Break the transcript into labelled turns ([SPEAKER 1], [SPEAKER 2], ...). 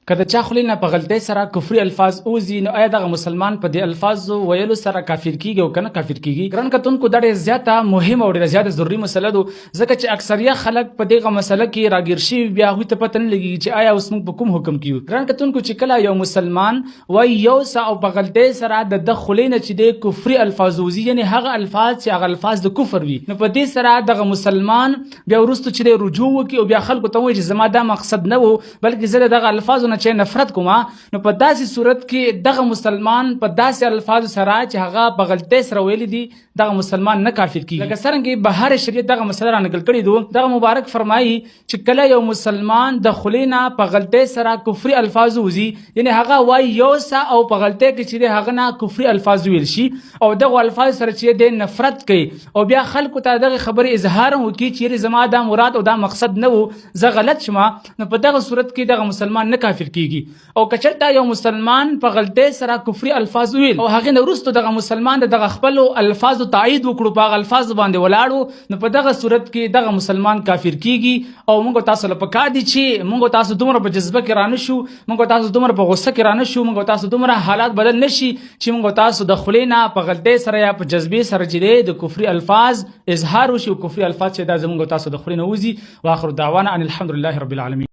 [SPEAKER 1] که د چا خولې نه په غلطۍ سره کفري الفاظ وځي نو آیا دغه مسلمان په دې الفاظو ویلو سره کافر کیږي او کنه کافر کیږي؟ ګران کتونکو دا ډېره زیاته مهمه او ډېره زیاته ضروري مسله ده، ځکه چې اکثریه خلک په دغه مسله کې راګیر شوي، بیا هغوی ته پته نه لګېږي چې آیا اوس موږ په کوم حکم کې یو. ګران کتونکو چې کله یو مسلمان وایي یو څه او په غلطۍ سره د ده خولې نه چې دی کفري الفاظ وځي، یعنې هغه الفاظ چې هغه الفاظ د کفر وي، نو په دې سره دغه مسلمان بیا وروسته چې دی رجوع وکړي او بیا خلکو ته وایي چې زما دا مقصد نه و، بلکې زه د دغه الفاظو نه چې نفرت کوم، نو په داسې صورت کې دغه مسلمان په داسې الفاظو سره چې هغه په غلطۍ سره ویلي دي دغه مسلمان نه کافر کیږي. لکه څرنګه بهر شریعت دغه مسله رانقل کړې ده، دغه مبارک فرمایي چې کله یو مسلمان د خولې نه په غلطۍ سره کفري الفاظ وځي، یعنی هغه وایي یو څه او په غلطۍ کې چې دی هغه نه کفري الفاظ ویل شي او دغه الفاظ سره چې دی نفرت کوي او بیا خلکو ته دغه خبرې اظهار وکړي چې زما دا مراد او دا مقصد نه و، زه غلط شوم، نو په دغه صورت کې دغه مسلمان نه کافر کیږي. او کچلته یو مسلمان په غلطۍ سره کفري الفاظ ویل او هغه نه وروسته دغه مسلمان دغه خپل الفاظو تایید وکړو، په هغه الفاظو باندې ولاړو، نو په دغه صورت کې دغه مسلمان کافر کیږي. او موږ تاسو له پکار دي چې موږ تاسو دومره په جذبه کې رانه شو، موږ تاسو دومره په غوسه کې رانه شو، موږ تاسو دومره حالات بدل نشي چې موږ تاسو د خولې نه په غلطۍ سره یا په جذبې سره چې د کفري الفاظ اظهار وشي او کفري الفاظ چې دا زموږ تاسو د خولې نه وځي. واخر دعوانا ان الحمد لله رب العالمین.